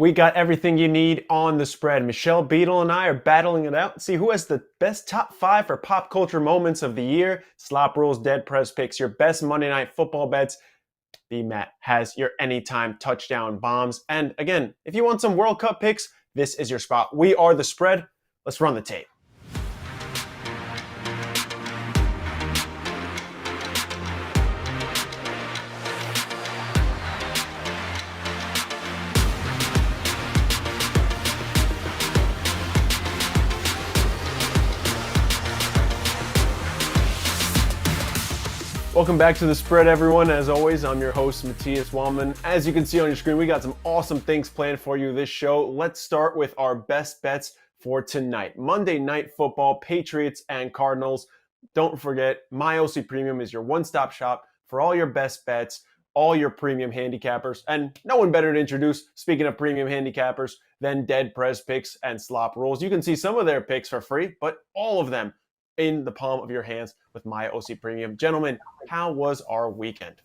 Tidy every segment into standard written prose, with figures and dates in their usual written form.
We got everything you need on the spread. Michelle Beadle and I are battling it out. See who has the best top 5 for pop culture moments of the year. SlopRules, DeadPresPicks, your best Monday Night Football bets. BMatt has your anytime touchdown bombs. And again, if you want some World Cup picks, this is your spot. We are the spread. Let's run the tape. Welcome back to the spread, everyone. As always, I'm your host, Matthias Wallman. As you can see on your screen, we got some awesome things planned for you this show. Let's start with our best bets for tonight. Monday Night Football, Patriots and Cardinals. Don't forget, MyOC Premium is your one-stop shop for all your best bets, all your premium handicappers. And no one better to introduce, speaking of premium handicappers, than DeadPresPicks and SlopRules. You can see some of their picks for free, but all of them in the palm of your hands with MyOC Premium. Gentlemen, how was our weekend?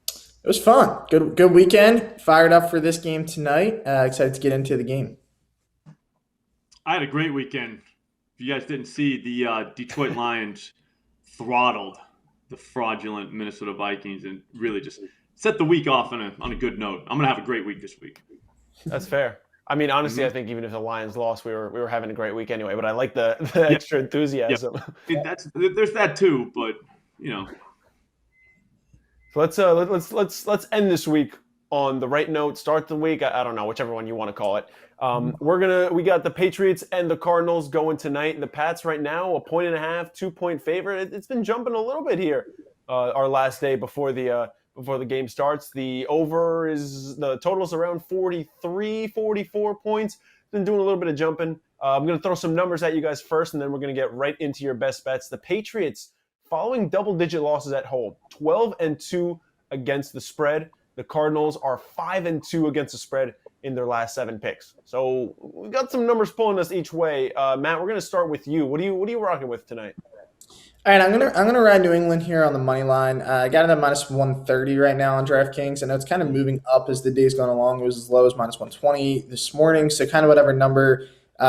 It was fun. Good weekend. Fired up for this game tonight. Excited to get into the game. I had a great weekend. If you guys didn't see, the Detroit Lions throttled the fraudulent Minnesota Vikings and really just set the week off on a good note. I'm going to have a great week this week. That's fair. I mean, honestly, I think even if the Lions lost, we were having a great week anyway. But I like the extra enthusiasm. Yeah. There's that too, but you know. So let's end this week on the right note. Start the week. I don't know, whichever one you want to call it. We got the Patriots and the Cardinals going tonight. The Pats right now 1.5, 2-point favorite. It's been jumping a little bit here. Our last day before the game starts. The total's around 43, 44 points. Been doing a little bit of jumping. I'm going to throw some numbers at you guys first, and then we're going to get right into your best bets. The Patriots, following double-digit losses at home, 12-2 against the spread. The Cardinals are 5-2 against the spread in their last 7 picks. So we've got some numbers pulling us each way. Matt, we're going to start with you. What are you rocking with tonight? All right, I'm gonna ride New England here on the money line. I got it at minus 130 right now on DraftKings. I know it's kind of moving up as the day's going along. It was as low as minus 120 this morning. So kind of whatever number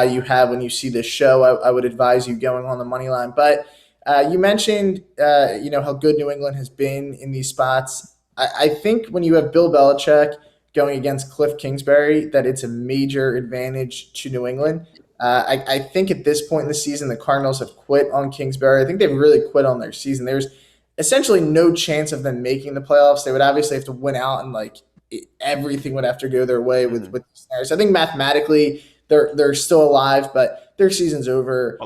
you have when you see this show, I would advise you going on the money line. But you mentioned how good New England has been in these spots. I think when you have Bill Belichick going against Cliff Kingsbury, that it's a major advantage to New England. I think at this point in the season, the Cardinals have quit on Kingsbury. I think they've really quit on their season. There's essentially no chance of them making the playoffs. They would obviously have to win out, and everything would have to go their way with the Snares. I think mathematically they're still alive, but their season's over.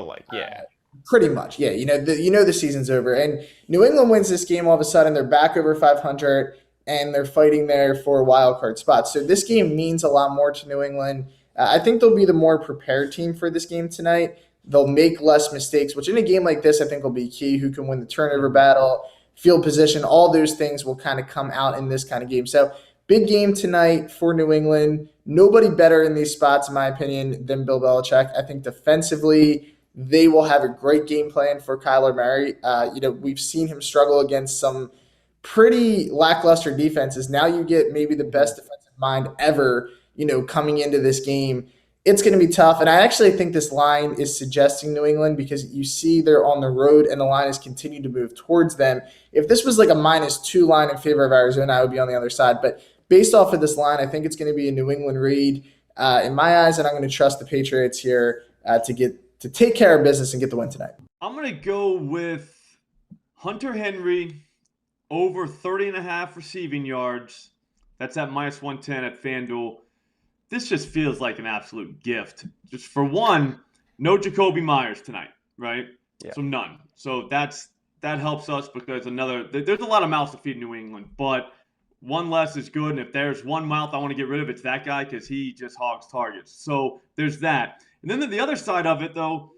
Pretty much, yeah. The season's over, and New England wins this game. All of a sudden, they're back over 500, and they're fighting there for a wild card spot. So this game means a lot more to New England. I think they'll be the more prepared team for this game tonight. They'll make less mistakes, which in a game like this I think will be key. Who can win the turnover battle, field position, all those things will kind of come out in this kind of game. So big game tonight for New England. Nobody better in these spots, in my opinion, than Bill Belichick. I think defensively they will have a great game plan for Kyler Murray. We've seen him struggle against some pretty lackluster defenses. Now you get maybe the best defensive mind ever coming into this game. It's going to be tough. And I actually think this line is suggesting New England because you see they're on the road and the line has continued to move towards them. If this was like a -2 line in favor of Arizona, I would be on the other side. But based off of this line, I think it's going to be a New England read in my eyes, and I'm going to trust the Patriots here to take care of business and get the win tonight. I'm going to go with Hunter Henry over 30.5 receiving yards. That's at minus 110 at FanDuel. This just feels like an absolute gift. Just for one, no Jacoby Myers tonight, right? Yeah. So none. So that helps us because there's a lot of mouths to feed New England, but one less is good. And if there's one mouth I want to get rid of, it's that guy because he just hogs targets. So there's that. And then the other side of it, though,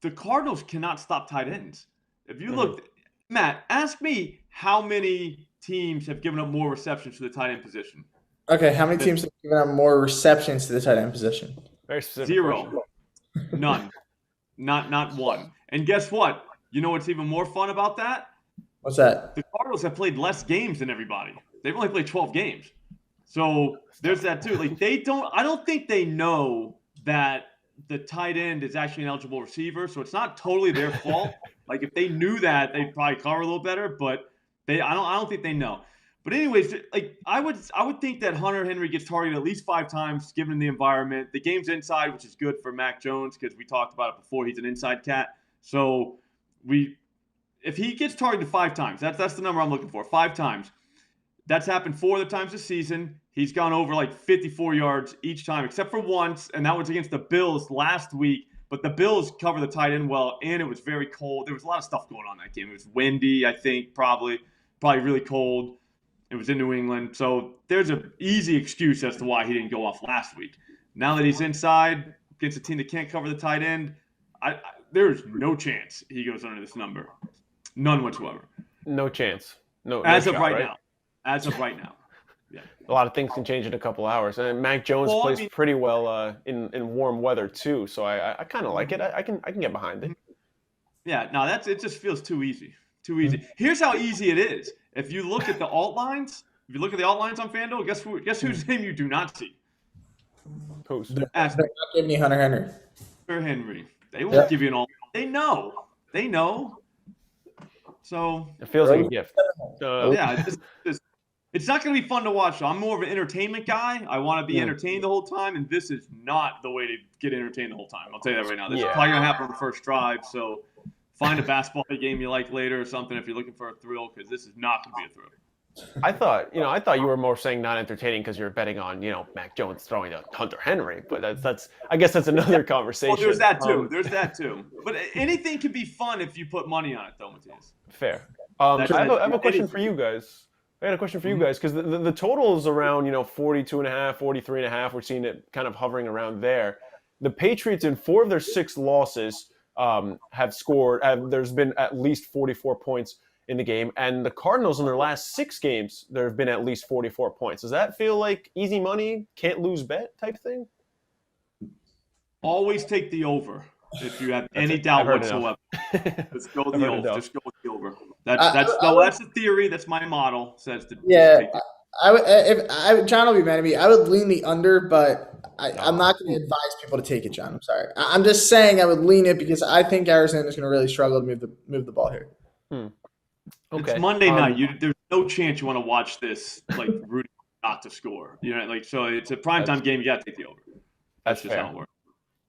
the Cardinals cannot stop tight ends. If you look, Matt, ask me how many teams have given up more receptions to the tight end position. Okay, how many teams have given up more receptions to the tight end position? Very specific. 0. None. Not one. And guess what? You know what's even more fun about that? What's that? The Cardinals have played less games than everybody. They've only played 12 games. So there's that too. Like I don't think they know that the tight end is actually an eligible receiver. So it's not totally their fault. Like if they knew that, they'd probably cover a little better, but I don't think they know. But anyways, like I would think that Hunter Henry gets targeted at least 5 times given the environment. The game's inside, which is good for Mac Jones because we talked about it before. He's an inside cat. So if he gets targeted 5 times, that's the number I'm looking for. 5 times. That's happened 4 other times this season. He's gone over like 54 yards each time, except for once, and that was against the Bills last week. But the Bills cover the tight end well, and it was very cold. There was a lot of stuff going on in that game. It was windy, I think, probably really cold. It was in New England. So there's an easy excuse as to why he didn't go off last week. Now that he's inside against a team that can't cover the tight end, there's no chance he goes under this number. None whatsoever. No chance. No. As no of shot, right right now. As of right now. Yeah. A lot of things can change in a couple hours. And Mac Jones plays pretty well in warm weather too, so I kind of like it. I can get behind it. Yeah, no, it just feels too easy. Too easy. Here's how easy it is. If you look at the alt lines, on FanDuel, guess whose name you do not see? Who's? They're not giving you Hunter Henry. Hunter Henry. They won't give you an alt. They know. So it feels like a gift. Yeah, it's not going to be fun to watch. I'm more of an entertainment guy. I want to be entertained the whole time, and this is not the way to get entertained the whole time. I'll tell you that right now. This is probably going to happen on the first drive, so find a basketball game you like later or something if you're looking for a thrill, because this is not going to be a thrill. I thought you were more saying not entertaining because you're betting on, Mac Jones throwing to Hunter Henry, but I guess that's another conversation. Well, there's that too. But anything can be fun if you put money on it, though, Matthias. Fair. I have a question for you guys. I got a question for you guys because the total is around 42.5, 43.5. We're seeing it kind of hovering around there. The Patriots in 4 of their 6 losses have scored. There's been at least 44 points in the game, and the Cardinals in their last 6 games there have been at least 44 points. Does that feel like easy money, can't lose bet type thing? Always take the over if you have any doubt whatsoever. Let's go with the over. Just go with the over. That's the theory. That's my model. Says to take it. John will be mad at me. I would lean the under, but I'm not going to advise people to take it, John. I'm sorry. I'm just saying I would lean it because I think Arizona is going to really struggle to move the ball here. Okay. It's Monday night. There's no chance you want to watch this like rooting not to score. So it's a primetime game. You got to take the over. That's just how it works.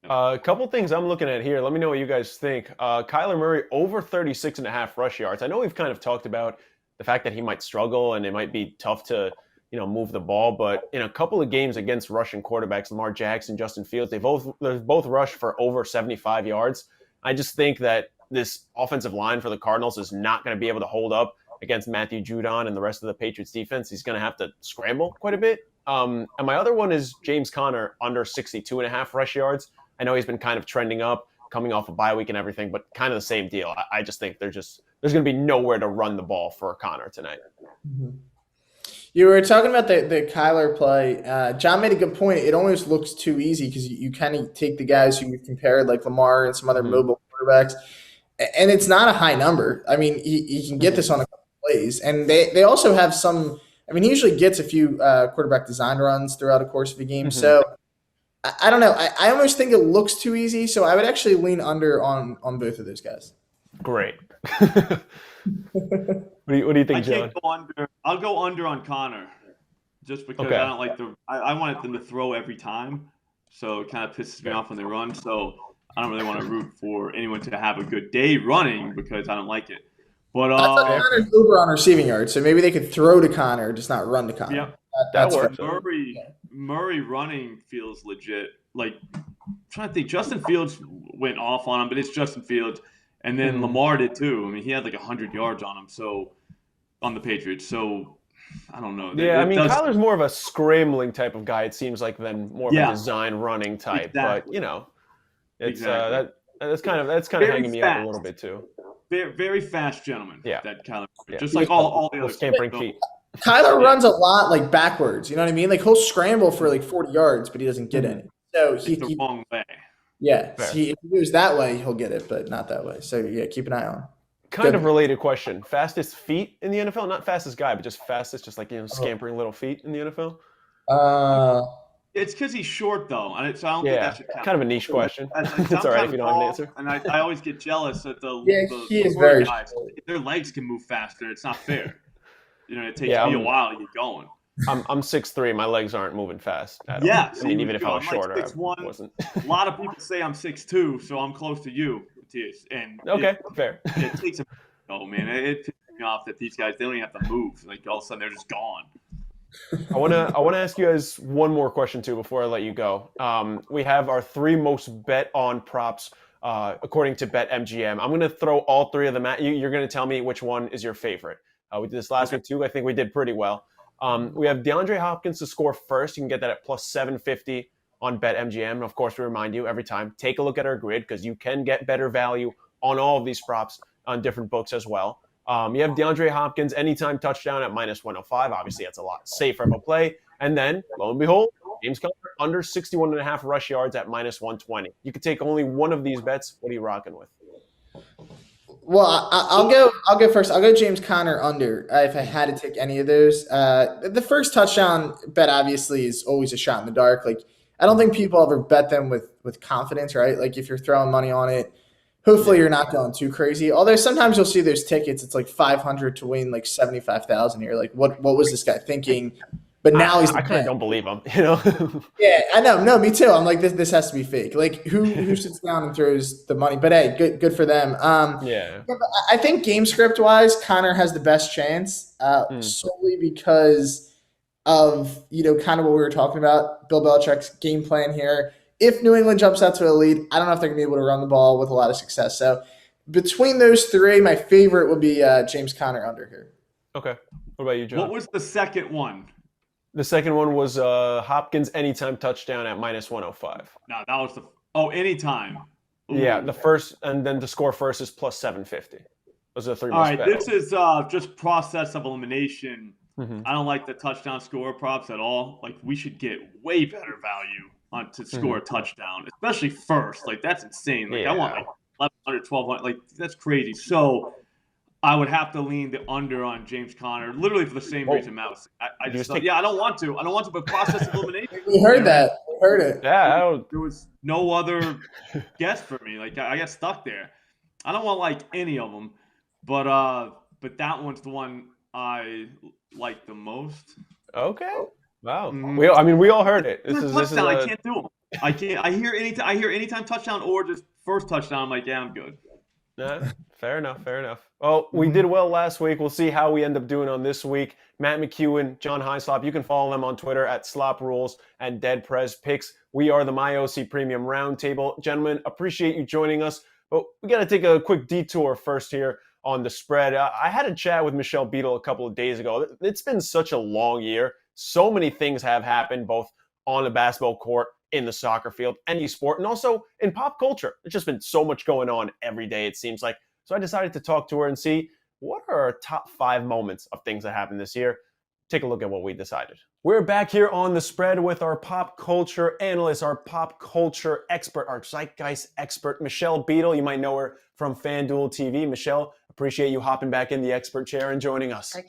A couple things I'm looking at here. Let me know what you guys think. Kyler Murray over 36.5 rush yards. I know we've kind of talked about the fact that he might struggle and it might be tough to, move the ball. But in a couple of games against Russian quarterbacks, Lamar Jackson, Justin Fields, they've both rushed for over 75 yards. I just think that this offensive line for the Cardinals is not going to be able to hold up against Matthew Judon and the rest of the Patriots defense. He's going to have to scramble quite a bit. And my other one is James Conner under 62.5 rush yards. I know he's been kind of trending up, coming off a bye week and everything, but kind of the same deal. I just think there's going to be nowhere to run the ball for Conner tonight. Mm-hmm. You were talking about the Kyler play. John made a good point. It almost looks too easy because you kind of take the guys who we've compared, like Lamar and some other mobile quarterbacks, and it's not a high number. I mean, he can get this on a couple plays. And they also have some – I mean, he usually gets a few quarterback design runs throughout the course of the game. Mm-hmm. So, I don't know. I almost think it looks too easy, so I would actually lean under on both of those guys. Great. What do you think, John? I'll go under on Conner just because I don't like I want them to throw every time, so it kind of pisses me off when they run. So I don't really want to root for anyone to have a good day running because I don't like it. But I thought Conner's over on receiving yards, so maybe they could throw to Conner, just not run to Conner. Yeah, that works. Murray running feels legit. Like I'm trying to think, Justin Fields went off on him, but it's Justin Fields, and then Lamar did too. I mean, he had like 100 yards on him, so on the Patriots. So I don't know. Kyler's more of a scrambling type of guy. It seems like than more of a design running type. Exactly. But it's that's kind of hanging me up a little bit too. Very, very fast gentleman. Yeah. That Kyler, just like all the other scampering feet. Kyler runs a lot like backwards. You know what I mean? Like he'll scramble for like 40 yards, but he doesn't get any. So it's the wrong way. Yeah, if he goes that way, he'll get it, but not that way. So yeah, keep an eye on. Kind of related question: fastest feet in the NFL? Not fastest guy, but just fastest, just like scampering little feet in the NFL. Uh, It's because he's short, though, so I don't think Yeah, that should count. kind of a niche question. I'm It's all right kind if of you don't have an tall, answer. and I always get jealous that yeah, the he is short very guys, short. their legs can move faster. It's not fair. It takes Yeah, me a while to get going. I'm 6'3". My legs aren't moving fast at all. Yeah, I mean, see, even if I was I'm like shorter, I 6'1". wasn't. A lot of people say I'm 6'2", so I'm close to you, Matthias. And Okay, fair. it takes a man. It pisses me off that these guys, they don't even have to move. Like all of a sudden they're just gone. I wanna ask you guys one more question too before I let you go. We have our 3 most bet on props according to BetMGM. I'm gonna throw all 3 of them at you. You're gonna tell me which one is your favorite. We did this last week too. I think we did pretty well. We have DeAndre Hopkins to score first. You can get that at plus 750 on BetMGM. And of course, we remind you every time, take a look at our grid because you can get better value on all of these props on different books as well. You have DeAndre Hopkins anytime touchdown at minus 105. Obviously, that's a lot safer of a play. And then, lo and behold, James Conner under 61.5 rush yards at minus 120. You could take only one of these bets. What are you rocking with? Well, I'll go. I'll go first. I'll go James Conner under if I had to take any of those. The first touchdown bet obviously is always a shot in the dark. Like I don't think people ever bet them with confidence, right? Like if you're throwing money on it, hopefully you're not going too crazy. Although sometimes you'll see those tickets. It's like 500 to win like 75,000. You're like, what was this guy thinking? But now he's. I kind of don't believe him. You know. Yeah, I know. No, me too. I'm like, this has to be fake. Like, who sits down and throws the money? But hey, good for them. Yeah. But I think game script wise, Connor has the best chance, solely because of kind of what we were talking about, Bill Belichick's game plan here. If New England jumps out to a lead, I don't know if they're gonna be able to run the ball with a lot of success. So between those 3, my favorite would be James Conner under here. Okay. What about you, John? What was the second one? The second one was Hopkins anytime touchdown at minus 105. No, that was anytime. Ooh. Yeah, the first, and then the score first is plus 750. Those are the 3 All most right, bet. this is just process of elimination. Mm-hmm. I don't like the touchdown score props at all. Like we should get way better value to score a touchdown, especially first. Like that's insane. Like I want like 1,100, 1,200. Like that's crazy. So I would have to lean the under on James Conner, literally for the same reason Matt was. I just thought, I don't want to, but process of elimination. We heard that. We heard it. Yeah, there was no other guess for me. Like I got stuck there. I don't want like any of them, but that one's the one I like the most. Okay. Wow. We all heard it. This is I can't do them. I can't. I hear anytime touchdown or just first touchdown. I'm like, yeah, I'm good. Yeah, fair enough. Well, we did well last week. We'll see how we end up doing on this week. Matt McEwen, John Hyslop, you can follow them on Twitter at SlopRules and DeadPresPicks. We are the MyOC Premium Roundtable. Gentlemen, appreciate you joining us. But we got to take a quick detour first here on the spread. I had a chat with Michelle Beadle a couple of days ago. It's been such a long year. So many things have happened, both on the basketball court, in the soccer field, any sport, and also in pop culture. There's just been so much going on every day, it seems like. So I decided to talk to her and see what are our top 5 moments of things that happened this year. Take a look at what we decided. We're back here on the spread with our pop culture analyst, our pop culture expert, our zeitgeist expert, Michelle Beadle. You might know her from FanDuel TV. Michelle, appreciate you hopping back in the expert chair and joining us. Heck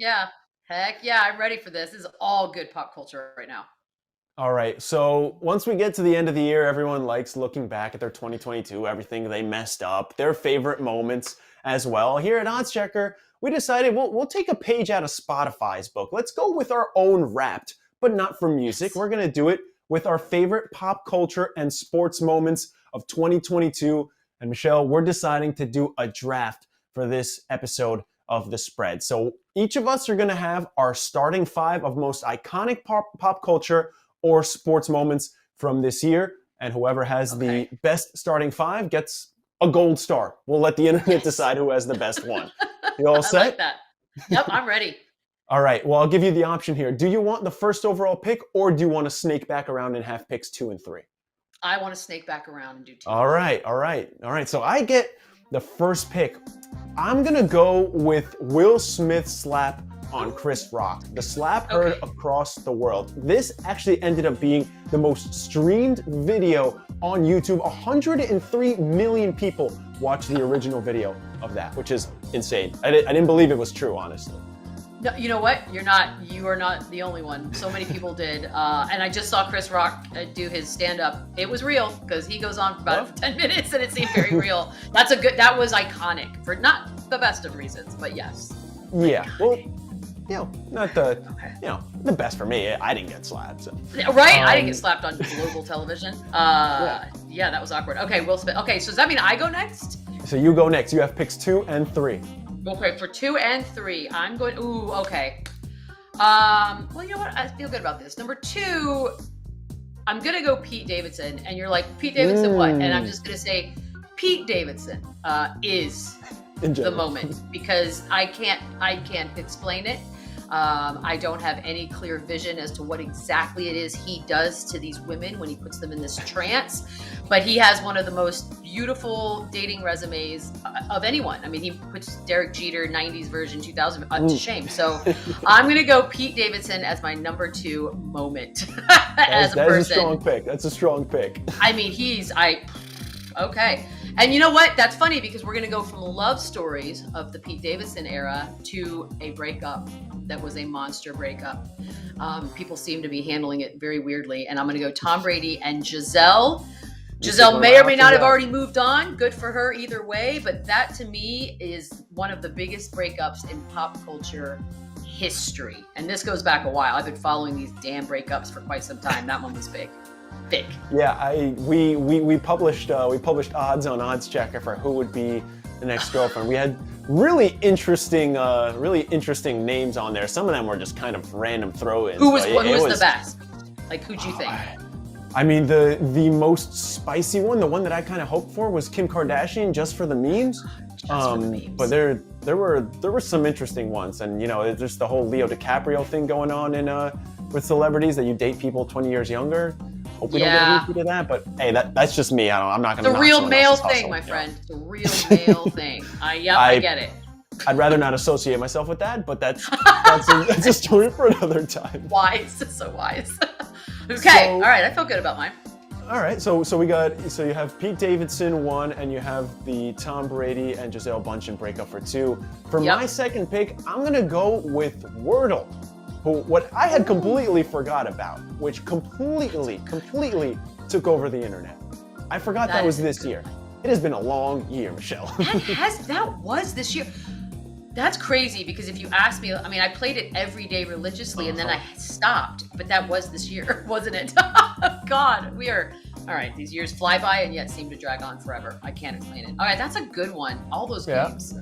yeah, I'm ready for this. This is all good pop culture right now. All right, so once we get to the end of the year, everyone likes looking back at their 2022, everything they messed up, their favorite moments as well. Here at OddsChecker, we decided we'll take a page out of Spotify's book. Let's go with our own Wrapped, but not for music. We're going to do it with our favorite pop culture and sports moments of 2022. And Michelle, we're deciding to do a draft for this episode of the spread. So each of us are going to have our starting 5 of most iconic pop culture or sports moments from this year, and whoever has the best starting 5 gets a gold star. We'll let the internet decide who has the best one. You all set? I like that. Yep, I'm ready. All right, well, I'll give you the option here. Do you want the first overall pick, or do you want to snake back around and have picks 2 and 3? I want to snake back around and do 2. All right. So I get the first pick. I'm gonna go with Will Smith's slap on Chris Rock. The slap heard across the world. This actually ended up being the most streamed video on YouTube. 103 million people watched the original video of that, which is insane. I didn't believe it was true, honestly. No, you know what? You are not the only one. So many people did. And I just saw Chris Rock do his stand-up. It was real because he goes on for about 10 minutes and it seemed very real. That was iconic for not the best of reasons, but yes. Yeah. Well, not the, the best for me. I didn't get slapped. So. Right? I didn't get slapped on global television. Yeah, that was awkward. Okay, Will Smith. Okay, so does that mean I go next? So you go next. You have picks 2 and 3. Okay, for 2 and 3, I'm going. Ooh, okay. Well, you know what? I feel good about this. Number 2, I'm gonna go Pete Davidson, and you're like, Pete Davidson, what? And I'm just gonna say, Pete Davidson is the moment because I can't explain it. I don't have any clear vision as to what exactly it is he does to these women when he puts them in this trance, but he has one of the most beautiful dating resumes of anyone. I mean, he puts Derek Jeter 90s version 2000 to shame. So I'm going to go Pete Davidson as my number 2 moment as a person. That's a strong pick. That's a strong pick. I mean, okay. And you know what? That's funny because we're going to go from love stories of the Pete Davidson era to a breakup that was a monster breakup. People seem to be handling it very weirdly. And I'm going to go Tom Brady and Giselle. Giselle may or may not have already moved on. Good for her either way. But that to me is one of the biggest breakups in pop culture history. And this goes back a while. I've been following these damn breakups for quite some time. That one was big. Yeah, we published odds on OddsChecker for who would be the next girlfriend. We had really interesting names on there. Some of them were just kind of random throw-ins. Who was the best? Like, who'd you think? I mean, the most spicy one, the one that I kind of hoped for, was Kim Kardashian, just for the memes. But there were some interesting ones, and there's just the whole Leo DiCaprio thing going on with celebrities that you date people 20 years younger. Hope we don't get a repeat of that, but hey, that's just me. I'm not gonna. The real male thing, my friend. The real male thing. I get it. I'd rather not associate myself with that, but that's a story for another time. Wise, so wise. Okay, all right. I feel good about mine. All right, so you have Pete Davidson 1, and you have the Tom Brady and Gisele Bündchen breakup for 2. For my second pick, I'm gonna go with Wordle. What I had completely forgot about, which completely took over the internet. I forgot that was this year. It has been a long year, Michelle. That was this year. That's crazy because if you ask me, I mean, I played it every day religiously and then I stopped, but that was this year, wasn't it? God, all right, these years fly by and yet seem to drag on forever. I can't explain it. All right, that's a good one. All those games.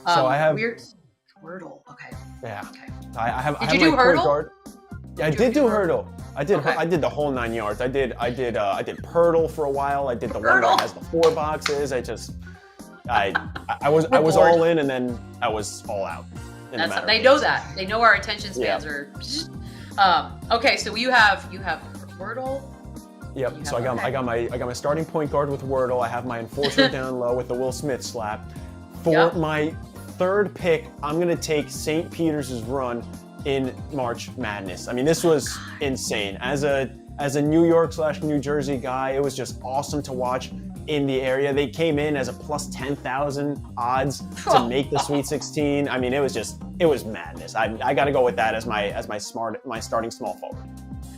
So I have Wordle. Okay. Yeah. Okay. I have. Did you do Hurdle? Yeah, I did do Hurdle. I did the whole 9 yards. I did Purdle for a while. I did the one that has the 4 boxes. I was all in and then I was all out. They know that. They know our attention spans are. Okay, so you have Wordle. Yep. So I got my starting point guard with Wordle. I have my enforcer down low with the Will Smith slap. For my third pick, I'm going to take St. Peter's run in March Madness. I mean, this was insane. As a New York / New Jersey guy, it was just awesome to watch in the area. They came in as a plus 10,000 odds to make the Sweet 16. I mean, it was madness. I got to go with that as my starting small forward.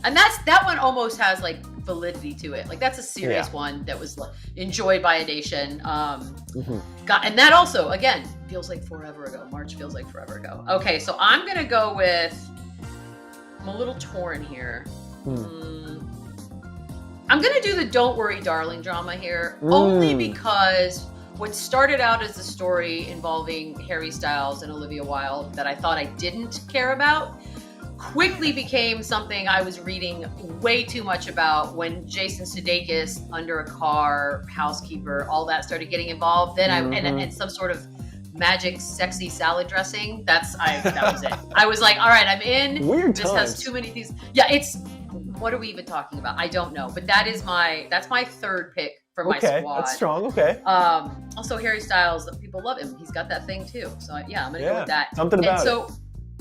And that one almost has like validity to it. Like that's a serious one that was enjoyed by a nation. And that also, again, feels like forever ago. March feels like forever ago. Okay, so I'm gonna go with. I'm a little torn here. I'm gonna do the "Don't Worry, Darling" drama here, only because what started out as a story involving Harry Styles and Olivia Wilde that I thought I didn't care about quickly became something I was reading way too much about when Jason Sudeikis, under a car, housekeeper, all that started getting involved. Then and some sort of magic sexy salad dressing. That was it. I was like, all right, I'm in. Weird This times. has too many things. Yeah, what are we even talking about? I don't know. But that's my third pick for my squad. That's strong. Okay. Also Harry Styles, people love him. He's got that thing too. So yeah, I'm gonna go with that. Something about it. So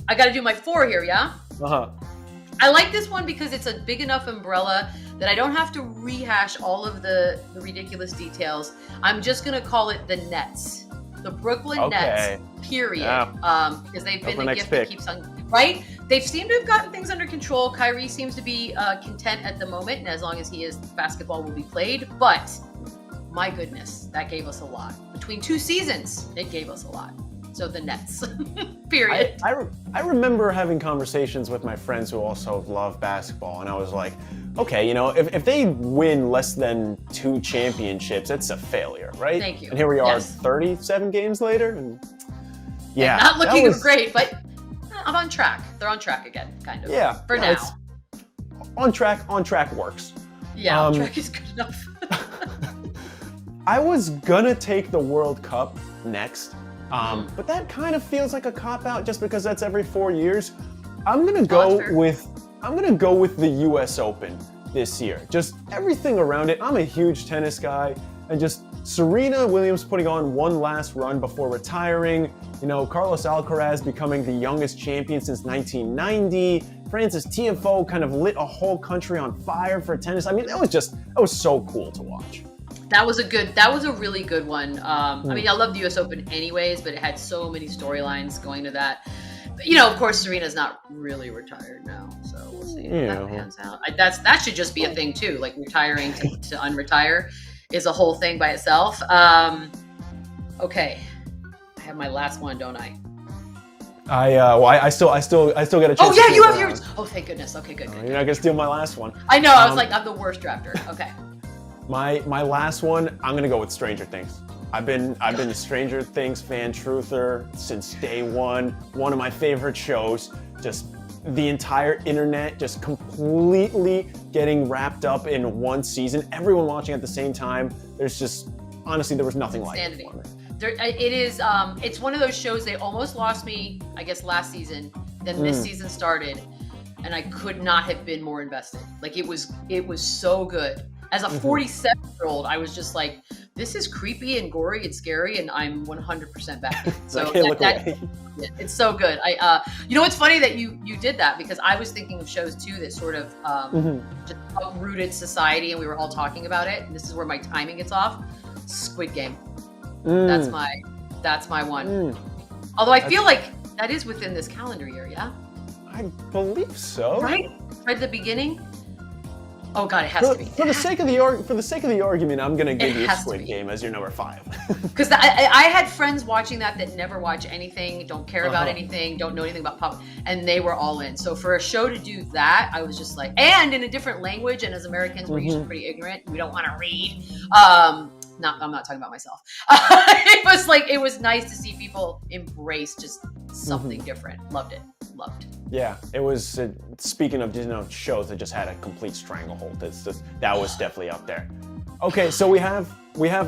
I got to do my 4 here, yeah? I like this one because it's a big enough umbrella that I don't have to rehash all of the ridiculous details. I'm just going to call it the Nets. The Brooklyn Okay. Nets, period. Yeah. Because they've That's been my the next gift that pick. keeps on, right? They seem to have gotten things under control. Kyrie seems to be content at the moment, and as long as he is, basketball will be played. But my goodness, that gave us a lot. Between 2 seasons, it gave us a lot. So the Nets, period. I remember having conversations with my friends who also love basketball, and I was like, okay, you know, if they win less than 2 championships, it's a failure, right? Thank you. And here we are, Yes. 37 games later, and yeah, Not that looking was- great, but I'm on track. They're on track again, kind of. Yeah, For no, now. it's on track. On track works. Yeah, on track is good enough. I was gonna take the World Cup next, but that kind of feels like a cop out just because that's every 4 years. I'm gonna go fair. with the U.S. Open this year. Just everything around it. I'm a huge tennis guy, and just Serena Williams putting on one last run before retiring. You know, Carlos Alcaraz becoming the youngest champion since 1990. Francis Tiafoe kind of lit a whole country on fire for tennis. I mean, that was so cool to watch. That was a really good one. I mean, I love the U.S. Open anyways, but it had so many storylines going to that. But, you know, of course, Serena's not really retired now, so we'll see how that pans out. That should just be a thing too, like retiring to unretire is a whole thing by itself. Okay, I have my last one, don't I? I still got a chance. Oh to yeah, keep you it have around. yours. Oh, thank goodness. Okay, good. You're not gonna steal my last one. I know. I was like, I'm the worst drafter. Okay. My last one, I'm gonna go with Stranger Things. I've been a Stranger Things fan truther since day one. One of my favorite shows. Just the entire internet just completely getting wrapped up in one season. Everyone watching at the same time. There's just honestly there was nothing like it for me. It is. It's one of those shows. They almost lost me, I guess, last season. Then this season started, and I could not have been more invested. Like it was so good. As a 47-year-old, I was just like, this is creepy and gory and scary, and I'm 100% back. So I can't look away. It's so good. You know, it's funny that you did that because I was thinking of shows too that sort of just uprooted society, and we were all talking about it. And this is where my timing gets off. Squid Game. That's my one. Although I feel like that is within this calendar year, yeah? I believe so. Right at the beginning? Oh God, it has to be. For the sake of the argument, I'm gonna give you Squid Game as your number 5. Because I had friends watching that never watch anything, don't care about anything, don't know anything about pop, and they were all in. So for a show to do that, I was just like, and in a different language, and as Americans, we're usually pretty ignorant. We don't want to read. I'm not talking about myself. It was nice to see people embrace just something different. Loved it. Yeah, it was. Speaking of shows that just had a complete stranglehold, that was definitely up there. Okay, so we have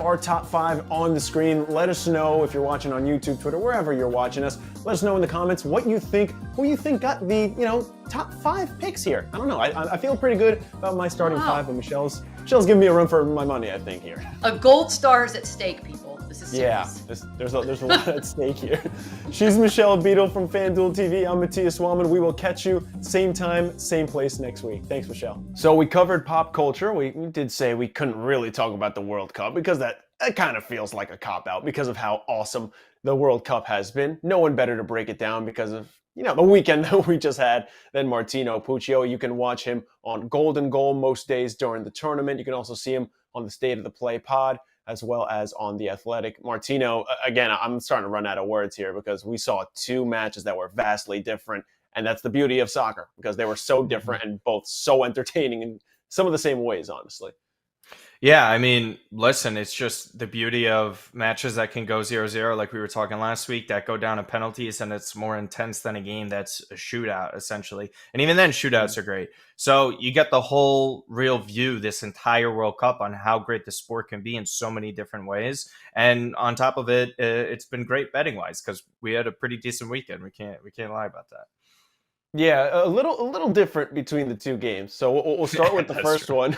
our top 5 on the screen. Let us know if you're watching on YouTube, Twitter, wherever you're watching us. Let us know in the comments who you think got the top 5 picks here. I don't know. I feel pretty good about my starting 5, but Michelle's giving me a run for my money, I think, here. A gold star is at stake, people. This is serious. Yeah, there's a lot at stake here. She's Michelle Beadle from FanDuel TV. I'm Matthias Wallman. We will catch you same time, same place next week. Thanks, Michelle. So we covered pop culture. We did say we couldn't really talk about the World Cup because that kind of feels like a cop-out because of how awesome the World Cup has been. No one better to break it down because of the weekend that we just had than Martino Puccio. You can watch him on Golden Goal most days during the tournament. You can also see him on the State of the Play pod, as well as on The Athletic. Martino, again, I'm starting to run out of words here because we saw 2 matches that were vastly different, and that's the beauty of soccer because they were so different and both so entertaining in some of the same ways, honestly. Yeah, I mean, listen, it's just the beauty of matches that can go 0-0, like we were talking last week, that go down to penalties, and it's more intense than a game that's a shootout, essentially. And even then, shootouts are great. So you get the whole real view, this entire World Cup, on how great the sport can be in so many different ways. And on top of it, it's been great betting-wise because we had a pretty decent weekend. We can't lie about that. Yeah, a little different between the 2 games. So we'll start with the first one.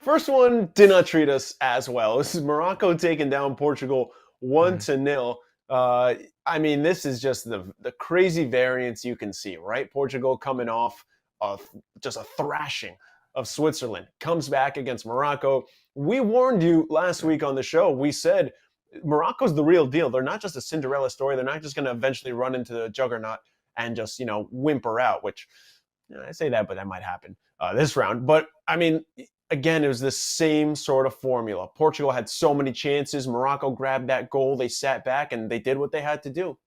First one did not treat us as well. This is Morocco taking down Portugal 1-0. I mean, this is just the crazy variance you can see, right? Portugal coming off of just a thrashing of Switzerland, comes back against Morocco. We warned you last week on the show. We said Morocco's the real deal. They're not just a Cinderella story. They're not just going to eventually run into the juggernaut and just, whimper out, which I say that, but that might happen this round. But I mean, again, it was the same sort of formula. Portugal had so many chances. Morocco grabbed that goal. They sat back and they did what they had to do.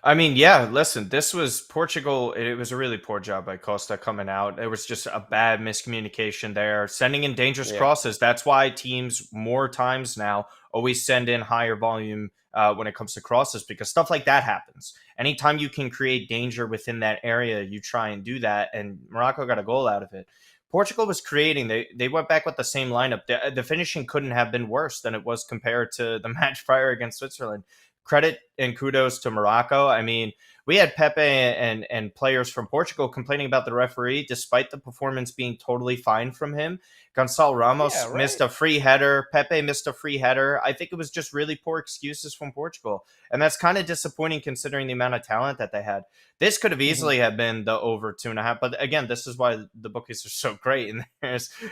I mean, yeah, listen, this was Portugal. It was a really poor job by Costa coming out. It was just a bad miscommunication there. Sending in dangerous crosses. That's why teams more times now always send in higher volume when it comes to crosses, because stuff like that happens. Anytime you can create danger within that area, you try and do that. And Morocco got a goal out of it. Portugal was creating. They went back with the same lineup. The finishing couldn't have been worse than it was compared to the match prior against Switzerland. Credit and kudos to Morocco. I mean, we had Pepe and players from Portugal complaining about the referee, despite the performance being totally fine from him. Gonçalo Ramos missed a free header. Pepe missed a free header. I think it was just really poor excuses from Portugal. And that's kind of disappointing considering the amount of talent that they had. This could have easily have been the over 2.5. But again, this is why the bookies are so great and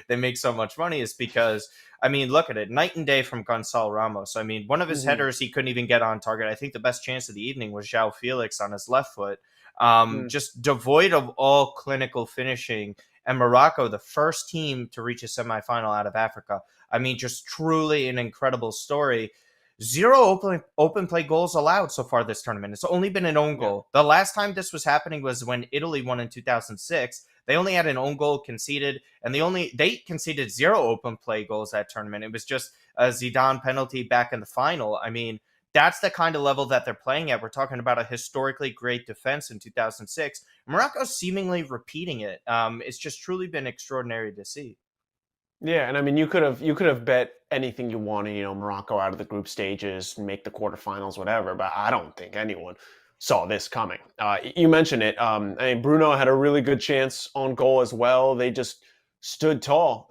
they make so much money, is because, I mean, look at it. Night and day from Gonçalo Ramos. I mean, one of his headers, he couldn't even get on target. I think the best chance of the evening was João Felix on his left foot. Just devoid of all clinical finishing. And Morocco, the first team to reach a semifinal out of Africa. I mean, just truly an incredible story. 0 open play goals allowed so far this tournament. It's only been an own goal. The last time this was happening was when Italy won in 2006. They only had an own goal conceded, and they conceded 0 open play goals that tournament. It was just a Zidane penalty back in the final. I mean, that's the kind of level that they're playing at. We're talking about a historically great defense in 2006. Morocco's seemingly repeating it. It's just truly been extraordinary to see. Yeah, and I mean, you could have bet anything you wanted, Morocco out of the group stages, make the quarterfinals, whatever. But I don't think anyone saw this coming. You mentioned it. I mean, Bruno had a really good chance on goal as well. They just stood tall.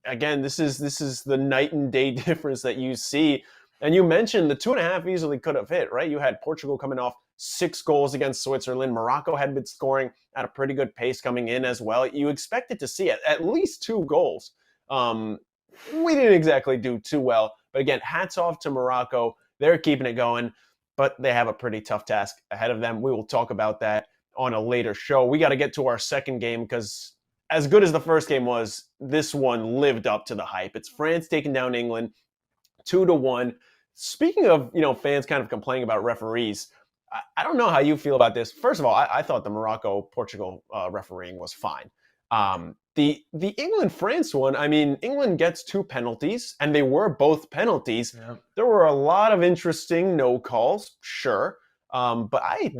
Again, this is the night and day difference that you see. And you mentioned the 2.5 easily could have hit, right? You had Portugal coming off 6 goals against Switzerland. Morocco had been scoring at a pretty good pace coming in as well. You expected to see at least 2 goals. We didn't exactly do too well. But again, hats off to Morocco. They're keeping it going, but they have a pretty tough task ahead of them. We will talk about that on a later show. We got to get to our second game because as good as the first game was, this one lived up to the hype. It's France taking down England 2-1. Speaking of, fans kind of complaining about referees, I don't know how you feel about this. First of all, I thought the Morocco-Portugal refereeing was fine. The England-France one, I mean, England gets 2 penalties, and they were both penalties. Yeah. There were a lot of interesting no calls, sure. But I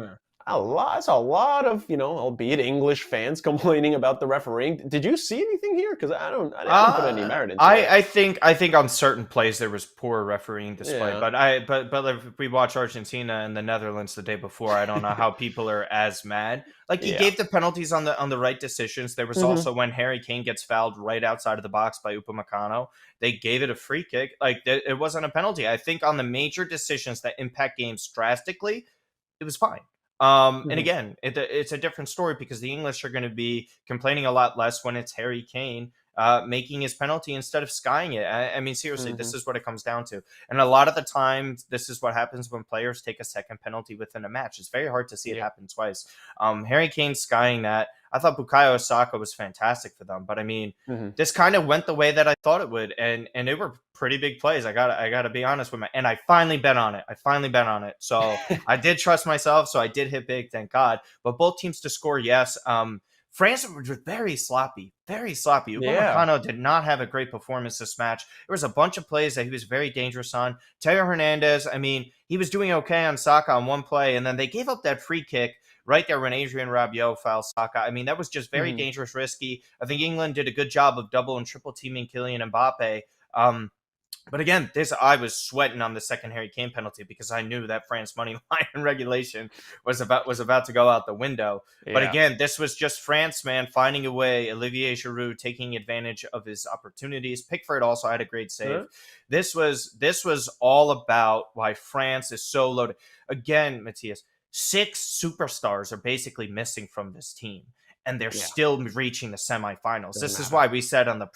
saw a lot of, albeit English fans complaining about the refereeing. Did you see anything here? Because I didn't put any merit into it. I think on certain plays there was poor refereeing display. Yeah. But if we watch Argentina and the Netherlands the day before, I don't know how people are as mad. Like he gave the penalties on the right decisions. There was also when Harry Kane gets fouled right outside of the box by Upamecano, they gave it a free kick. Like it wasn't a penalty. I think on the major decisions that impact games drastically, it was fine. And again, it's a different story because the English are going to be complaining a lot less when it's Harry Kane making his penalty instead of skying it. I mean, seriously, this is what it comes down to. And a lot of the time, this is what happens when players take a second penalty within a match. It's very hard to see it happen twice. Harry Kane skying that. I thought Bukayo Saka was fantastic for them, but I mean, this kind of went the way that I thought it would, and it were pretty big plays. I gotta be honest with and I finally bet on it. So I did trust myself, so I did hit big, thank God. But both teams to score, yes. France was very sloppy. Upamecano did not have a great performance this match. There was a bunch of plays that he was very dangerous on. Teo Hernandez, I mean, he was doing okay on Saka on one play, and then they gave up that free kick right there when Adrien Rabiot fouled Saka. I mean, that was just very dangerous, risky. I think England did a good job of double and triple teaming Kylian Mbappe. But again, I was sweating on the second Harry Kane penalty because I knew that France money line in regulation was about to go out the window. Yeah. But again, this was just France, man, finding a way. Olivier Giroud taking advantage of his opportunities. Pickford also had a great save. This was all about why France is so loaded. Again, Matthias, 6 superstars are basically missing from this team, and they're still reaching the semifinals. This is why we said on the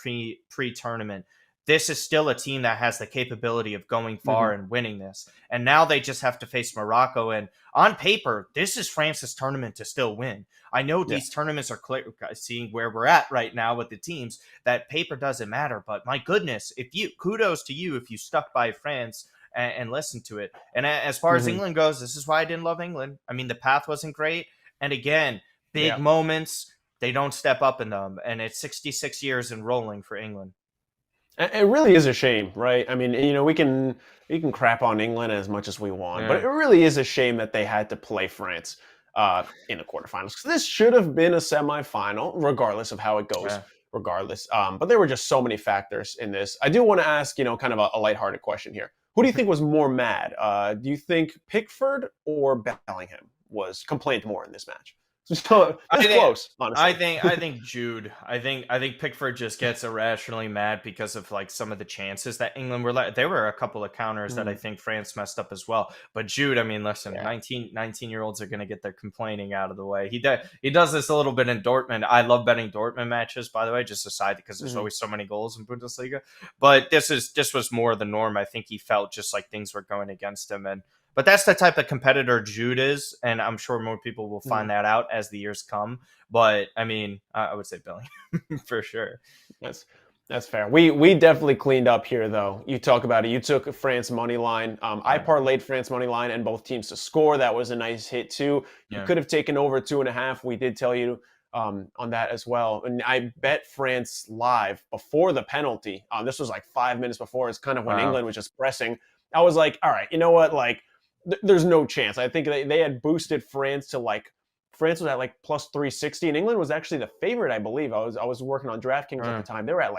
pre-tournament, this is still a team that has the capability of going far and winning this. And now they just have to face Morocco. And on paper, this is France's tournament to still win. I know these tournaments are clear, seeing where we're at right now with the teams, that paper doesn't matter. But my goodness, kudos to you if you stuck by France and listened to it. And as far as England goes, this is why I didn't love England. I mean, the path wasn't great. And again, big moments, they don't step up in them. And it's 66 years and rolling for England. It really is a shame, right? I mean, we can crap on England as much as we want, but it really is a shame that they had to play France in the quarterfinals. This should have been a semifinal, regardless of how it goes. Regardless, but there were just so many factors in this. I do want to ask, kind of a lighthearted question here. Who do you think was more mad? Do you think Pickford or Bellingham complained more in this match? It's close, honestly. I think Jude. I think Pickford just gets irrationally mad because of like some of the chances that England were there were a couple of counters that I think France messed up as well. But Jude, I mean, listen, 19-year-olds are going to get their complaining out of the way. He does this a little bit in Dortmund. I love betting Dortmund matches, by the way, just aside, because there's always so many goals in Bundesliga. But this was more the norm. I think he felt just like things were going against him. But that's the type of competitor Jude is, and I'm sure more people will find that out as the years come. But, I mean, I would say Bellingham for sure. That's fair. We definitely cleaned up here, though. You talk about it. You took France money line. I parlayed France money line and both teams to score. That was a nice hit, too. You could have taken over 2.5. We did tell you on that as well. And I bet France live before the penalty. This was like 5 minutes before. It's kind of when England was just pressing. I was like, all right, you know what? Like, there's no chance. I think they had boosted France to France was at like plus 360, and England was actually the favorite, I believe. I was working on DraftKings at the time. They were at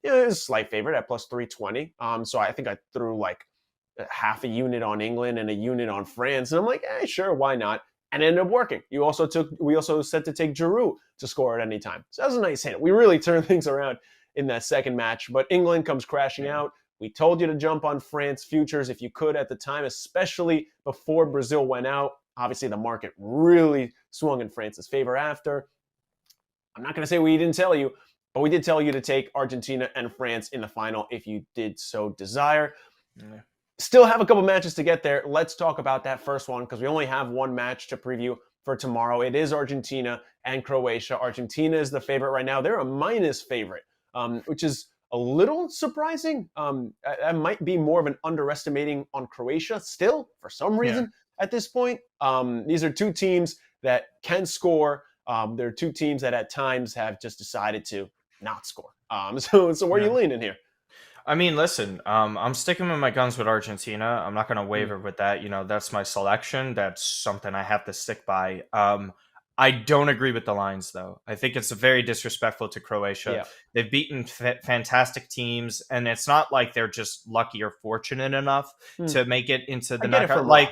it was a slight favorite at plus 320. So I think I threw like half a unit on England and a unit on France, and I'm like, sure, why not? And it ended up working. We also said to take Giroud to score at any time. So that was a nice hit. We really turned things around in that second match, but England comes crashing out. We told you to jump on France futures if you could at the time, especially before Brazil went out. Obviously, the market really swung in France's favor after. I'm not going to say we didn't tell you, but we did tell you to take Argentina and France in the final if you did so desire. Still have a couple matches to get there. Let's talk about that first one because we only have one match to preview for tomorrow. It is Argentina and Croatia. Argentina is the favorite right now. They're a minus favorite, which is a little surprising. That might be more of an underestimating on Croatia still for some reason at this point. These are two teams that can score. They're two teams that at times have just decided to not score. So where are you leaning here? I mean, listen, I'm sticking with my guns with Argentina. I'm not going to waver with that. That's my selection. That's something I have to stick by. I don't agree with the lines, though. I think it's very disrespectful to Croatia. Yeah. They've beaten fantastic teams, and it's not like they're just lucky or fortunate enough to make it into the knockout.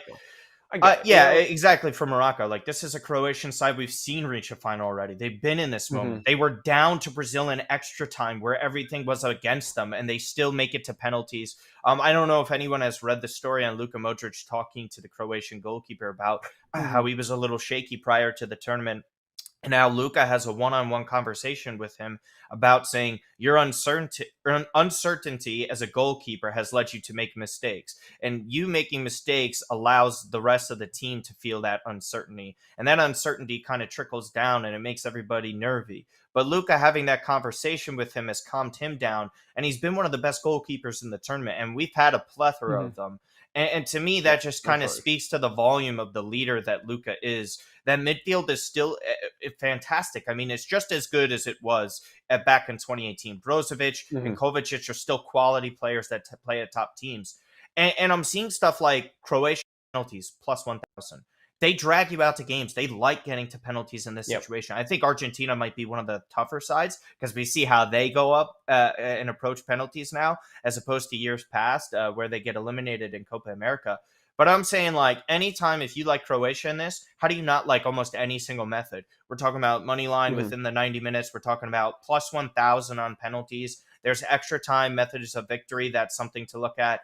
Exactly, for Morocco. Like, this is a Croatian side we've seen reach a final already. They've been in this moment. They were down to Brazil in extra time where everything was against them, and they still make it to penalties. I don't know if anyone has read the story on Luka Modric talking to the Croatian goalkeeper about how he was a little shaky prior to the tournament. And now Luka has a one-on-one conversation with him about saying your uncertainty as a goalkeeper has led you to make mistakes. And you making mistakes allows the rest of the team to feel that uncertainty. And that uncertainty kind of trickles down and it makes everybody nervy. But Luka having that conversation with him has calmed him down. And he's been one of the best goalkeepers in the tournament. And we've had a plethora of them. And to me, that just kind of speaks to the volume of the leader that Luka is. That midfield is still fantastic. I mean, it's just as good as it was back in 2018. Brozovic and Kovacic are still quality players that play at top teams. And I'm seeing stuff like Croatia penalties, plus 1,000. They drag you out to games. They like getting to penalties in this situation. I think Argentina might be one of the tougher sides because we see how they go up and approach penalties now as opposed to years past where they get eliminated in Copa America. But I'm saying, like, anytime if you like Croatia in this, how do you not like almost any single method? We're talking about money line within the 90 minutes. We're talking about plus 1,000 on penalties. There's extra time methods of victory. That's something to look at.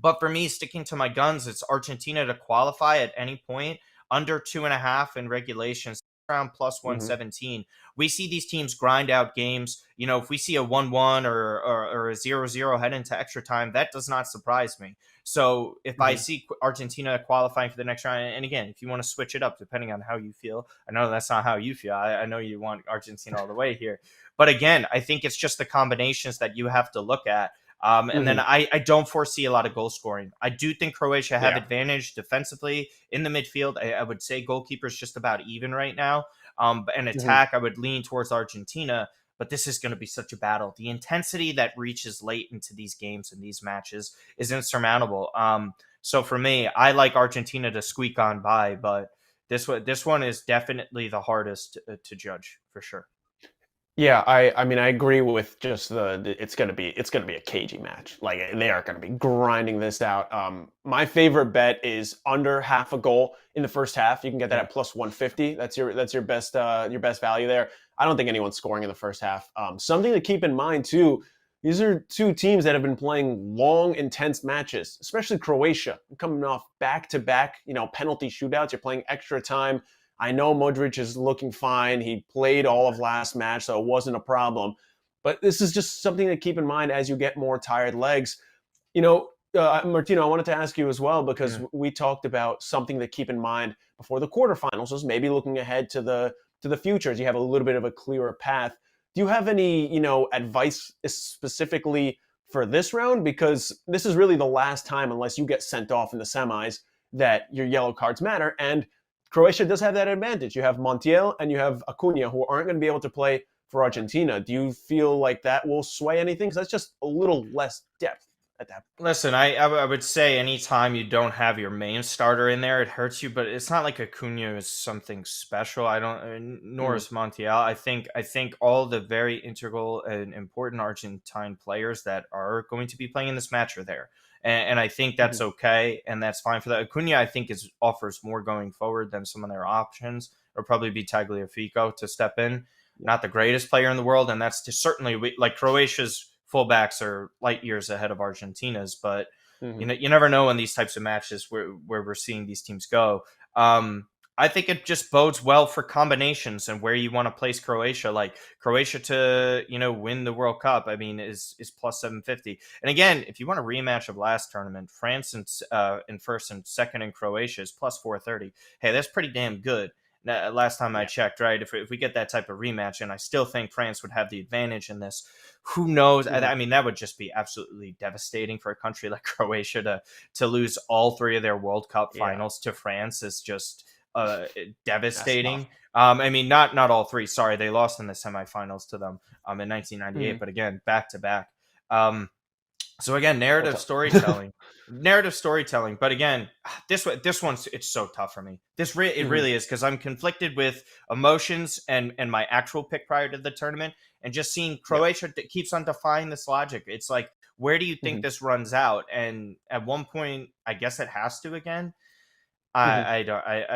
But for me, sticking to my guns, it's Argentina to qualify at any point under 2.5 in regulations. round plus Mm-hmm. 117. We see these teams grind out games. You know, if we see a 1-1 or a 0-0 head into extra time, that does not surprise me. So if I see Argentina qualifying for the next round, and again, if you want to switch it up depending on how you feel, I know that's not how you feel. I know you want Argentina all the way here. But again, I think it's just the combinations that you have to look at. And then I don't foresee a lot of goal scoring. I do think Croatia have advantage defensively in the midfield. I would say goalkeeper's just about even right now. And attack, I would lean towards Argentina. But this is going to be such a battle. The intensity that reaches late into these games and these matches is insurmountable. So for me, I like Argentina to squeak on by, but this one is definitely the hardest to judge for sure. Yeah, I mean I agree with just it's gonna be a cagey match. Like they are gonna be grinding this out. My favorite bet is under half a goal in the first half. You can get that at plus 150. That's your best value there. I don't think anyone's scoring in the first half. Something to keep in mind too. These are two teams that have been playing long, intense matches, especially Croatia, coming off back-to-back, penalty shootouts. You're playing extra time. I know Modric is looking fine. He played all of last match, so it wasn't a problem. But this is just something to keep in mind as you get more tired legs. Martino, I wanted to ask you as well, because we talked about something to keep in mind before the quarterfinals, was maybe looking ahead to the futures. You have a little bit of a clearer path. Do you have any, advice specifically for this round? Because this is really the last time, unless you get sent off in the semis, that your yellow cards matter. And Croatia does have that advantage. You have Montiel and you have Acuna, who aren't going to be able to play for Argentina. Do you feel like that will sway anything? Because that's just a little less depth at that point. Listen, I would say anytime you don't have your main starter in there, it hurts you. But it's not like Acuna is something special. Nor is Montiel. I think all the very integral and important Argentine players that are going to be playing in this match are there. And I think that's okay, and that's fine for that. Acuna, I think, offers more going forward than some of their options. It'll probably be Tagliafico to step in. Not the greatest player in the world, and that's certainly like Croatia's fullbacks are light years ahead of Argentina's. But you never know in these types of matches where we're seeing these teams go. I think it just bodes well for combinations and where you want to place Croatia. Like Croatia to, win the World Cup, I mean, is plus 750. And again, if you want a rematch of last tournament, France in first and second in Croatia is plus 430. Hey, that's pretty damn good. Last time I checked, right? If we get that type of rematch, and I still think France would have the advantage in this, who knows? I mean, that would just be absolutely devastating for a country like Croatia to lose all three of their World Cup finals to France is just devastating. I mean, not all three. Sorry, they lost in the semifinals to them in 1998. But again, back to back. So again, narrative storytelling. But again, this one's it's so tough for me. It really is, because I'm conflicted with emotions and my actual pick prior to the tournament, and just seeing Croatia keeps on defying this logic. It's like, where do you think this runs out? And at one point, I guess it has to again. I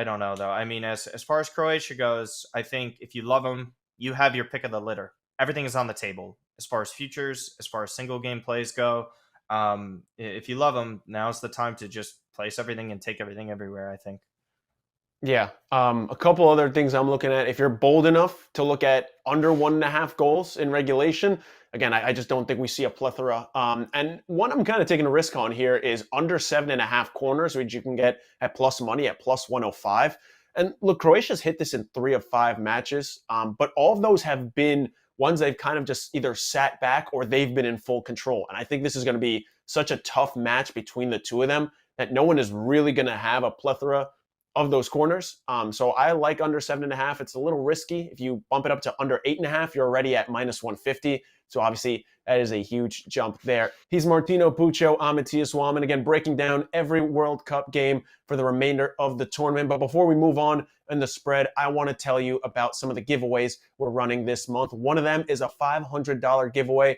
don't know though. I mean, as far as Croatia goes, I think if you love them, you have your pick of the litter. Everything is on the table as far as futures, as far as single game plays go. If you love them, now's the time to just place everything and take everything everywhere, I think. Yeah. A couple other things I'm looking at. If you're bold enough to look at under 1.5 goals in regulation, again, I just don't think we see a plethora. And one I'm kind of taking a risk on here is under 7.5 corners, which you can get at plus money at plus 105. And look, Croatia's hit this in 3 of 5 matches, but all of those have been ones they've kind of just either sat back or they've been in full control. And I think this is going to be such a tough match between the two of them that no one is really going to have a plethora of those corners. So I like under 7.5. It's a little risky. If you bump it up to under 8.5, you're already at minus 150. So obviously that is a huge jump there. He's Martino Puccio. I'm Matthias Wallman. Again, breaking down every World Cup game for the remainder of the tournament. But before we move on in the spread, I want to tell you about some of the giveaways we're running this month. One of them is a $500 giveaway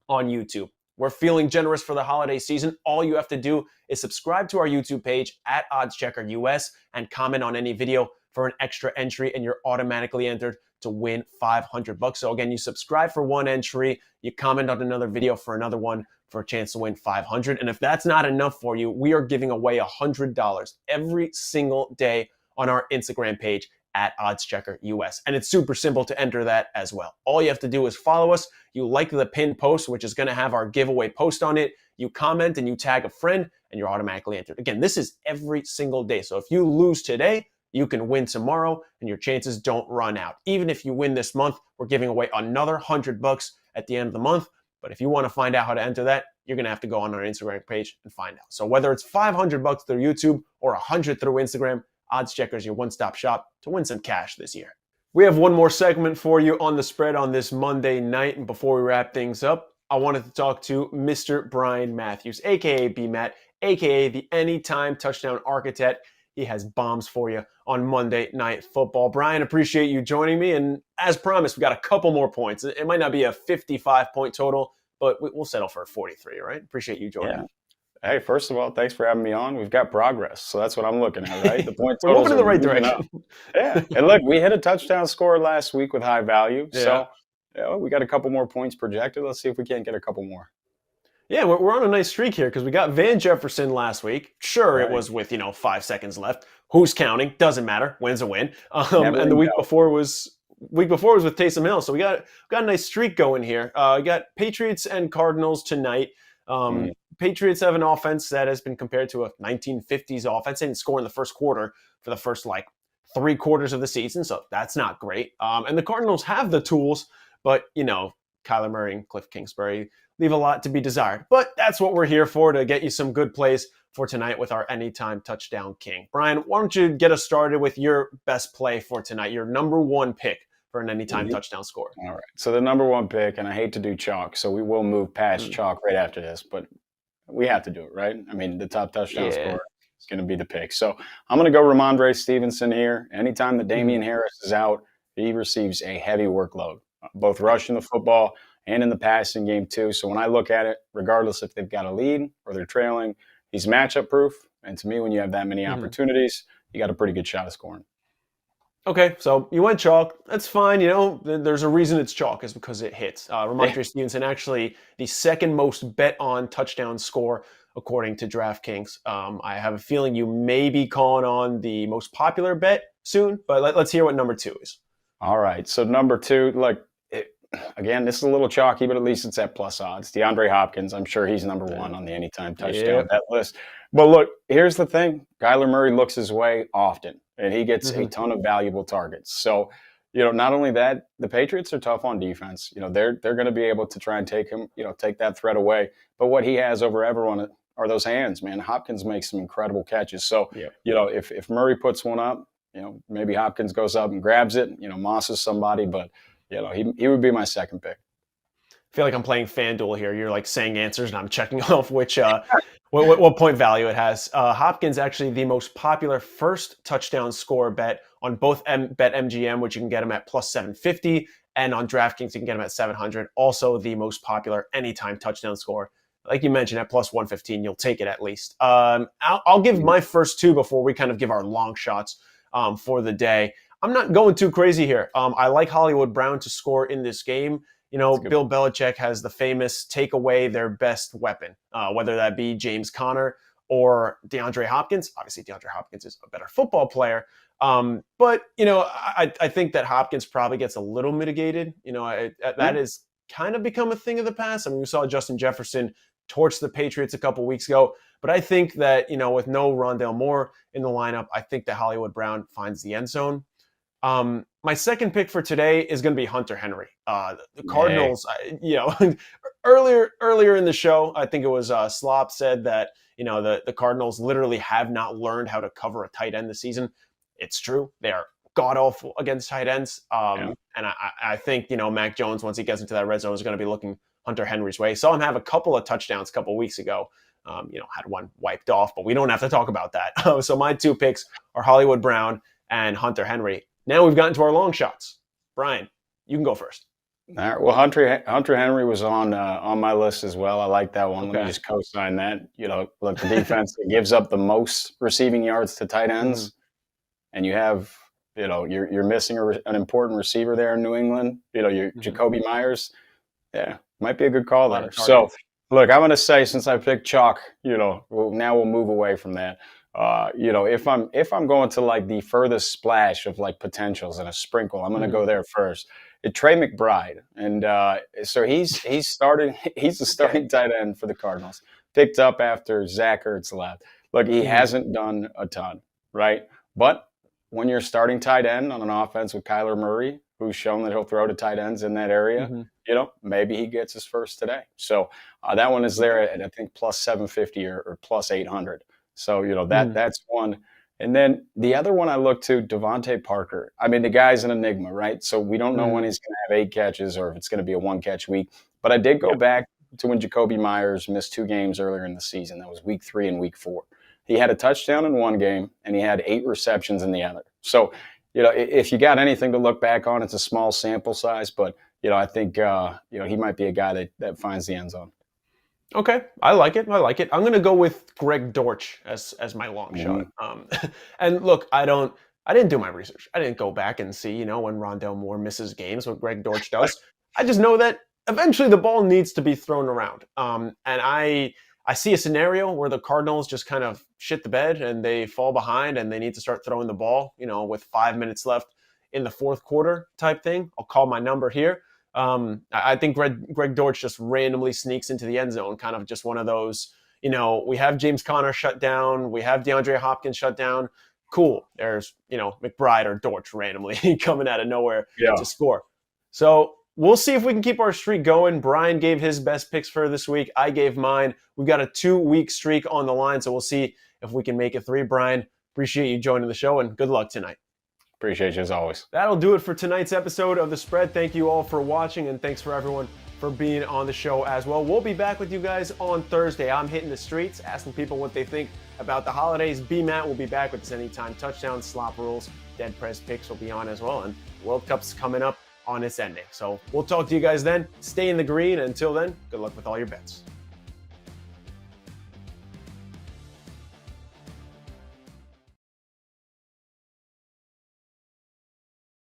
on YouTube. We're feeling generous for the holiday season. All you have to do is subscribe to our YouTube page at OddsChecker US and comment on any video for an extra entry, and you're automatically entered to win $500. So again, you subscribe for one entry, you comment on another video for another one for a chance to win $500. And if that's not enough for you, we are giving away $100 every single day on our Instagram page at OddsChecker US. And it's super simple to enter that as well. All you have to do is follow us. You like the pinned post, which is going to have our giveaway post on it. You comment and you tag a friend, and you're automatically entered. Again, this is every single day. So if you lose today, you can win tomorrow, and your chances don't run out. Even if you win this month, we're giving away another $100 at the end of the month. But if you want to find out how to enter that, you're going to have to go on our Instagram page and find out. So whether it's $500 through YouTube or $100 through Instagram, OddsChecker is your one-stop shop to win some cash this year. We have one more segment for you on the spread on this Monday night. And before we wrap things up, I wanted to talk to Mr. Brian Matthews, a.k.a. BMatt, a.k.a. the Anytime Touchdown Architect. He has bombs for you on Monday Night Football. Brian, appreciate you joining me. And as promised, we got a couple more points. It might not be a 55-point total, but we'll settle for a 43, all right? Appreciate you joining me. Hey, first of all, thanks for having me on. We've got progress, so that's what I'm looking at, right? The point We're moving in the right direction. Yeah, and look, we hit a touchdown score last week with high value, so we got a couple more points projected. Let's see if we can't get a couple more. Yeah, we're on a nice streak here because we got Van Jefferson last week. Sure, It was with 5 seconds left. Who's counting? Doesn't matter. Win's a win. And the week before was with Taysom Hill. So we got a nice streak going here. We got Patriots and Cardinals tonight. Patriots have an offense that has been compared to a 1950s offense. They didn't score in the first quarter for the first 3 quarters of the season, so that's not great. And the Cardinals have the tools, but Kyler Murray and Cliff Kingsbury leave a lot to be desired. But that's what we're here for, to get you some good plays for tonight with our Anytime Touchdown King. Brian, why don't you get us started with your best play for tonight, your number one pick for an Anytime Touchdown score? All right. So the number one pick, and I hate to do chalk, so we will move past chalk right after this, but we have to do it, right? I mean, the top touchdown scorer is going to be the pick. So I'm going to go Ramondre Stevenson here. Anytime that Damian Harris is out, he receives a heavy workload, both rushing the football and in the passing game too. So when I look at it, regardless if they've got a lead or they're trailing, he's matchup proof. And to me, when you have that many opportunities, you got a pretty good shot of scoring. Okay, so you went chalk. That's fine. There's a reason it's chalk, is because it hits. Ramondre Stevenson, actually the second most bet on touchdown score according to DraftKings. I have a feeling you may be calling on the most popular bet soon, but let's hear what number 2 is. All right, so number 2, again, this is a little chalky, but at least it's at plus odds. DeAndre Hopkins, I'm sure he's number 1 on the Anytime Touchdown bet list. But look, here's the thing. Kyler Murray looks his way often, and he gets a ton of valuable targets. So, not only that, the Patriots are tough on defense. They're going to be able to try and take him, take that threat away. But what he has over everyone are those hands, man. Hopkins makes some incredible catches. So, if Murray puts one up, maybe Hopkins goes up and grabs it, mosses somebody, but he would be my second pick. I feel like I'm playing FanDuel here. You're saying answers, and I'm checking off which what point value it has. Hopkins actually the most popular first touchdown score bet on both BetMGM, which you can get him at plus 750, and on DraftKings you can get him at 700. Also the most popular anytime touchdown score, like you mentioned, at plus 115. You'll take it at least. I'll give my first 2 before we kind of give our long shots for the day. I'm not going too crazy here. I like Hollywood Brown to score in this game. Bill Belichick has the famous take away their best weapon, whether that be James Conner or DeAndre Hopkins. Obviously, DeAndre Hopkins is a better football player. But I think that Hopkins probably gets a little mitigated. That has kind of become a thing of the past. I mean, we saw Justin Jefferson torch the Patriots a couple weeks ago. But I think that, with no Rondale Moore in the lineup, I think that Hollywood Brown finds the end zone. My second pick for today is going to be Hunter Henry. The Cardinals, earlier in the show, I think it was Slop said that, the Cardinals literally have not learned how to cover a tight end this season. It's true. They are god-awful against tight ends. And I think, Mac Jones, once he gets into that red zone, is going to be looking Hunter Henry's way. Saw him have a couple of touchdowns a couple of weeks ago. Had one wiped off, but we don't have to talk about that. So my 2 picks are Hollywood Brown and Hunter Henry. Now we've gotten to our long shots. Brian, you can go first. All right. Well, Hunter Henry was on my list as well. I like that one. Okay. Let me just co-sign that. Look, the defense that gives up the most receiving yards to tight ends, and you have, you're missing an important receiver there in New England. Your Jacoby Myers. Yeah, might be a good call there. So, look, I'm going to say, since I picked chalk, now we'll move away from that. If I'm going to like the furthest splash of like potentials and a sprinkle, I'm going to go there first. Trey McBride, and so he's starting. He's the starting tight end for the Cardinals. Picked up after Zach Ertz left. Look, he hasn't done a ton, right? But when you're starting tight end on an offense with Kyler Murray, who's shown that he'll throw to tight ends in that area, maybe he gets his first today. So that one is there at I think plus 750 or plus 800. So that's one. And then the other one I look to, Devontae Parker. I mean, the guy's an enigma, right? So we don't know when he's going to have 8 catches or if it's going to be a 1-catch week. But I did go back to when Jacoby Myers missed 2 games earlier in the season. That was week 3 and week 4. He had a touchdown in one game, and he had 8 receptions in the other. So, if you got anything to look back on, it's a small sample size. But, I think, he might be a guy that finds the end zone. Okay, I like it. I'm going to go with Greg Dortch as my long shot. And look, I didn't do my research. I didn't go back and see, when Rondale Moore misses games, what Greg Dortch does. I just know that eventually the ball needs to be thrown around. And I see a scenario where the Cardinals just kind of shit the bed and they fall behind and they need to start throwing the ball, with 5 minutes left in the fourth quarter type thing. I'll call my number here. I think Greg Dortch just randomly sneaks into the end zone, kind of just one of those, we have James Conner shut down. We have DeAndre Hopkins shut down. Cool. There's, McBride or Dortch randomly coming out of nowhere to score. So we'll see if we can keep our streak going. Brian gave his best picks for this week. I gave mine. We've got a 2-week streak on the line, so we'll see if we can make it 3. Brian, appreciate you joining the show, and good luck tonight. Appreciate you as always. That'll do it for tonight's episode of The Spread. Thank you all for watching, and thanks for everyone for being on the show as well. We'll be back with you guys on Thursday. I'm hitting the streets, asking people what they think about the holidays. BMatt will be back with us anytime. Touchdown, SlopRules, DeadPresPicks will be on as well, and World Cup's coming up on its ending. So we'll talk to you guys then. Stay in the green. And until then, good luck with all your bets.